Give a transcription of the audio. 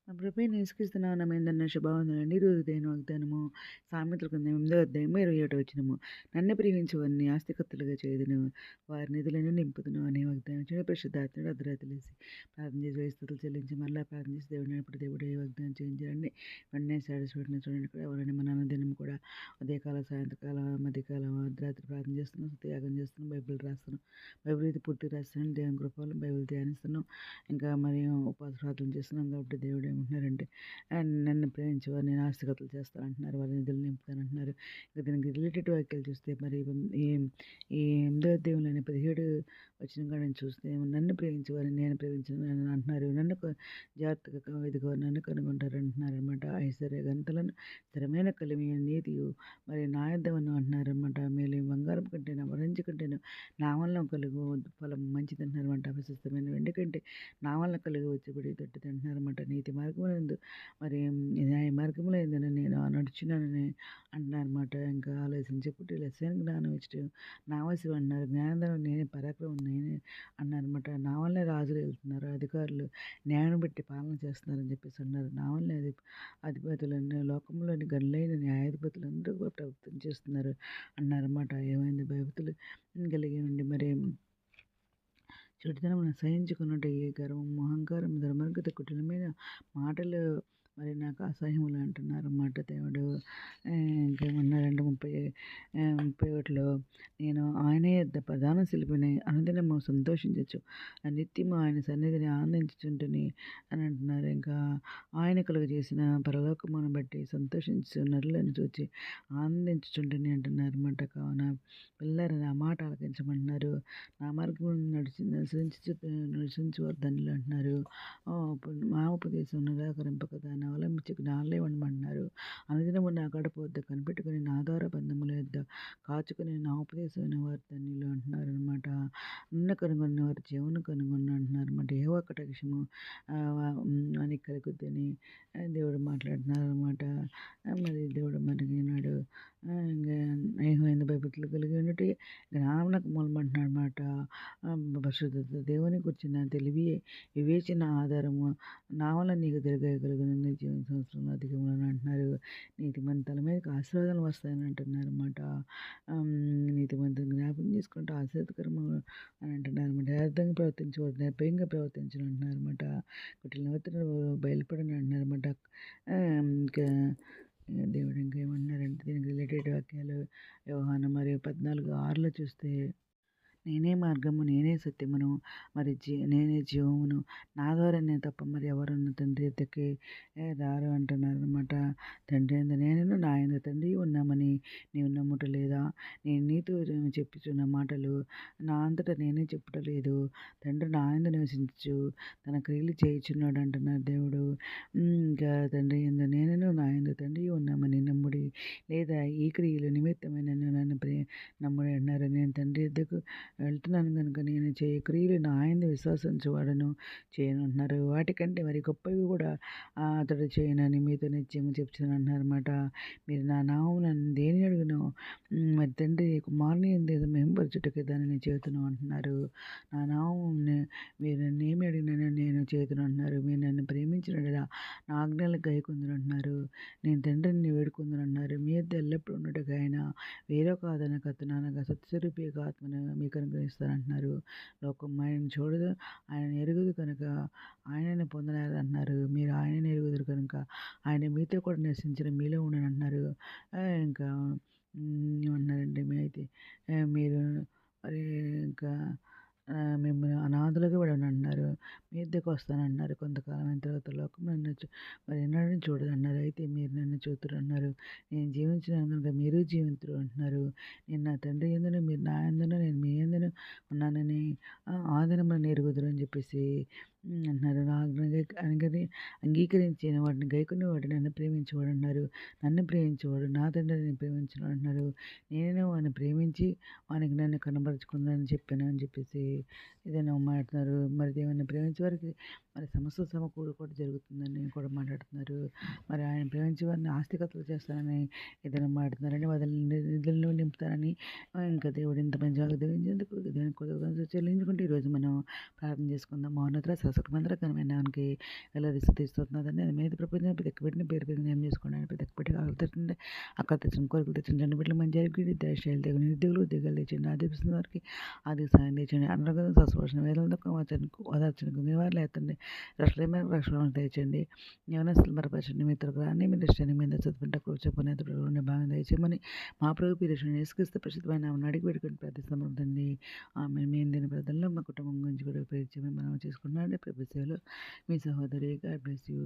నా ప్రభువైన యేసుక్రీస్తు నామమున శుభవందనాలండి. ఈరోజు దేవుని వాగ్దానము సామెతల గ్రంథం 8వ అధ్యాయము 27వ వచనము. నన్ను ప్రేమించు వారిని ఆస్తికర్తలుగా చేయుదును, వారి నిధులను నింపుదును అనే వాగ్దానం చేయడం పరిశుద్ధాత్ముడు అర్ధరాత్రి లేసి ప్రార్థన చేసి వేయి స్తుతులు చెల్లించి మరలా ప్రార్థన చేసి దేవుడు ఇప్పుడు దేవుడు ఏ వాగ్దానం చేయించారండి. వెంటనే సాటిస్ఫైడ్ని చూడండి కూడా ఎవరైనా మన దినం కూడా ఉదయకాల సాయంత్రకాల మధ్యకాలం అర్ధరాత్రి ప్రార్థన చేస్తున్నాం, త్యాగం చేస్తున్నాం, బైబిల్ రాస్తున్నాం, బైబిల్ అయితే పూర్తి రాస్తున్నాం, దేవుని కృపలో బైబిల్ ధ్యానిస్తున్నాం, ఇంకా మరి ఉపవాస ప్రార్థన చేస్తున్నాం. కాబట్టి దేవుడు ఏమంటున్నారంటే నన్ను ప్రేమించేవారు నేను ఆస్తికతలు చేస్తానంటున్నారు, వారి నిధులు నింపుతానంటున్నారు. ఇంకా దీనికి రిలేటెడ్ వాక్యాలు చూస్తే మరి ఈ ఈ 8వ అధ్యాయంలోని 17 వచనం కాడ చూస్తే నన్ను ప్రేమించేవారిని నేను ప్రేమించను అని అంటున్నారు. నన్ను జాగ్రత్తగా ఇదిగో నన్ను కనుగొంటారు అంటున్నారు అనమాట. ఐశ్వర్య గంతలను స్థిరమైన కలిమి నీతియు మరి నా యుద్ధమని అంటున్నారు అనమాట. మేలు బంగారం కంటేను వరంజి కంటేను నా వల్ల కలుగు ఫలం మంచిది అంటున్నారు అనమాట. ప్రశస్తమైన వెండి కంటే నా వల్ల కలిగి వచ్చేబడి తట్టిది అంటున్నారన్నమాట. నీతి మార్గమునందు మరి న్యాయ మార్గంలో ఏందని నేను నడుచున్నానని అంటున్నారన్నమాట. ఇంకా ఆలోచించి పుట్టి లెస్సైన జ్ఞానం ఇచ్చి నా వసి అంటున్నారు. జ్ఞానధనం నేనే, పరాక్రమం నేనే అన్నారన్నమాట. నా వల్లే రాజులు వెళ్తున్నారు, అధికారులు న్యాయం బట్టి పాలన చేస్తున్నారని చెప్పేసి అన్నారు. నా వల్లే అధిపతులన్నీ లోకంలోని గనులైన న్యాయాధిపతులు అందరూ కూడా ప్రభుత్వం చేస్తున్నారు అన్నారన్నమాట. ఏమైంది భయభక్తులు కలిగి ఉండి మరి చెడుతనమును సహించుకున్నట్టు ఏ గర్వము అహంకారం దుర్మార్గత కుటిలమైన మాటలు మరి నాకు అసహ్యములు అంటున్నారన్నమాట. దేవుడు ఇంకేమన్నారంటే 31లో నేను ఆయన యొద్ద ప్రధాన శిల్పిని అనుదినము సంతోషించచ్చు, నిత్యము ఆయన సన్నిధిని ఆనందించుచుంటుని అని అంటున్నారు. ఇంకా ఆయన కలుగజేసిన పరలోకమును బట్టి సంతోషించు నరులను చూచి ఆనందించుచుంటుని అంటున్నారు అన్నమాట. కావున పిల్లలు నా మాట ఆలకించమంటున్నారు. నా మార్గం నడిచించువారు ధన్యులు అంటున్నారు. మా ఉపదేశం నిరాకరింపక దాన్ని అవలంబించి జ్ఞానులే ఉండమంటున్నారు. అనుదినము నా గడప వద్ద కనిపెట్టుకుని నా ద్వారా బంధముల యొద్ద కాచుకుని నా ఉపదేశమైన వారు ధన్యులు అంటున్నారు అనమాట. నన్ను కనుగొన్న వారు జీవన కనుగొన్న అంటున్నారు అనమాట. ఏవో కటాక్షము అని కలుగుద్దని దేవుడు మాట్లాడుతున్నారు అనమాట. మరి దేవుడు మనకి నాడు ఇంకా భయభక్తులు కలిగి ఉన్నట్టు జ్ఞానమునకు మూలమంటున్నాడు అనమాట. పరిశుద్ధత దేవుని కూర్చున్న తెలివి వివేచన ఆధారము నా వల్ల నీకు తిరగగలుగునని జీవన సంవత్సరంలో అధికములని అంటున్నారు. నీతిమంతుల మీదకి ఆశీర్వాదాలు వస్తాయని అంటున్నారు అన్నమాట. నీతిమంతులు జ్ఞాపకం చేసుకుంటే ఆశీర్వదకరము అని అంటున్నారు అనమాట. యథార్థంగా ప్రవర్తించకూడదు, నిర్భయంగా ప్రవర్తించడం అంటున్నారు అనమాట. కుటిల నవతను బయలుపడని అంటున్నారు అనమాట. ఇంకా దేవుడు ఇంకేమన్నారంటే దీనికి రిలేటెడ్ వాక్యాలు యోహాను మరియు 14:6లో చూస్తే నేనే మార్గము, నేనే సత్యమును, మరి నేనే జీవమును, నా ద్వారానే తప్ప మరి ఎవరున్న తండ్రి ఎద్దకే రారు అంటున్నారు అనమాట. తండ్రి యందు నేనును నా యందు తండ్రి ఉన్నామని నీవు నమ్ముటలేదా? నేను నీతో చెప్పుచున్న మాటలు నా అంతటా నేనే చెప్పుటలేదు, తండ్రి నా యందు నివసించు తన క్రియలు చేయుచున్నాడు అంటున్నారు దేవుడు. ఇంకా తండ్రి యందు నేనును నా యందు తండ్రి ఉన్నామని నమ్ముడి, లేదా ఈ క్రియలు నిమిత్తమైన నన్ను నమ్ముడి అన్నారు. నేను తండ్రి ఎద్దకు వెళ్తున్నాను కనుక నేను చేయ క్రియలు నా ఆయన విశ్వాసించువాడను చేయను అంటున్నారు. వాటికంటే మరి గొప్పవి కూడా అతడు చేయనని మీతో నిత్యము చెప్తున్నాను అన్నారన్నమాట. మీరు నా నామం నన్ను దేని అడుగును మరి తండ్రి కుమారుని ఏదో మేంపరచుటకి దానిని చేతున్నాను అంటున్నారు. నా నామం మీరు నన్ను ఏమి అడిగినా నేను చేతును అంటున్నారు. మీరు నన్ను ప్రేమించినడా నా ఆజ్ఞలు గైకొందురు అంటున్నారు. నేను తండ్రిని వేడుకుందును అన్నారు. మీ యొద్ద ఎల్లప్పుడూ ఉన్నట్టుగా ఆయన వేరొక ఆదరణ కథనానగా సత్స్వరూపి ఆత్మను మీకు అనుగ్రహిస్తారంటున్నారు. లోకం ఆయనను చూడదు, ఆయన ఎరుగుదు కనుక ఆయనని పొందలేదు అంటున్నారు. మీరు ఆయనని ఎరుగుదురు కనుక ఆయన మీతో కూడా నివసించిన మీలో ఉండని అంటున్నారు. ఇంకా ఏమన్నారంటే మీరు మరి ఇంకా మిమ్మల్ని అనాథలుగా విడనంటున్నారు, మీ వద్దకు వస్తానన్నారు. కొంతకాలం అయిన తర్వాత లోకం నన్ను మరి ఎన్నడూ చూడదన్నారు, అయితే మీరు నన్ను చూతురు అన్నారు. నేను జీవించినాను కనుక మీరు జీవింతురు అంటున్నారు. నేను నా తండ్రి యందును మీరు నా యందును నేను మీ యందును ఉన్నానని ఆ దినమున ఎరుగుదురు అని చెప్పేసి అంటున్నారు. నా అంగీకరించిన వాటిని గైకొనేవాడు నన్ను ప్రేమించేవాడు అన్నారు. నన్ను ప్రేమించేవాడు నా తండ్రిని ప్రేమించను అంటున్నారు. నేను వాడిని ప్రేమించి వానికి నన్ను కనబరుచుకుందని చెప్పాను అని చెప్పేసి ఏదైనా మాట్లాడుతున్నారు. మరి దేవుని ప్రేమించే వారికి మరి సమస్త సమకూరు కూడా జరుగుతుందని కూడా మాట్లాడుతున్నారు. మరి ఆయన ప్రేమించే వారిని ఆస్తికతలు చేస్తానని ఏదైనా మాట్లాడుతున్నారని వదిలి నిధులను నింపుతారని ఇంకా దేవుడు ఇంత మంచి వాగ్దానం ఇచ్చినందుకు దేవునికి కృతజ్ఞతలు చెల్లించుకుంటూ ఈరోజు మనం ప్రార్థన చేసుకుందాం. మౌనత సకలమందరకరమైన నామమునకి వేలాది స్తుతి స్తోత్రాలు. అది మీద ప్రపంచం ప్రతి ఒక్క బిడ్డని పేరు పేరున జ్ఞాపకం చేసుకోండి. ప్రతి ఒక్క బిడ్డకి ఆకలి తెచ్చండి, అక్కలు తెచ్చండి, కోరికలు తెచ్చండి. చంటి బిడ్డలు మంచి ఆరోగ్యం దయచేయాలి. తెగులు నిరుద్యోగులు ఉద్యోగాలు తెచ్చండి. ఆదిపిస్తున్న వారికి ఆర్థిక సాయం తెచ్చండి. అనారోగ్యం స్వస్థపరచండి. వేదనలకు ఓదార్చండి, నివారణ ఎత్తండి. రక్షణ రక్షణ తెచ్చండి. యవనస్తులు బలపరచండి. మిత్రులకు రాని మీరు ఇష్టాన్ని మీద చదువుకుంటే కూర్చో పుణ్యతలు ఉండే భాగం దయచేయమని మా ప్రభు పీరేషన్ యేసుక్రీస్తు పరిశుద్ధమైన నామమున అడిగి పెట్టుకుని ప్రార్థిస్తున్నాము తండ్రి. ఆమె మేము దీని ప్రార్థనలో మా కుటుంబం గురించి కూడా ఉపయోగించమని మనం చేసుకున్నాండి. ప్రభు సేవలో మీ సహోదరి. God bless you.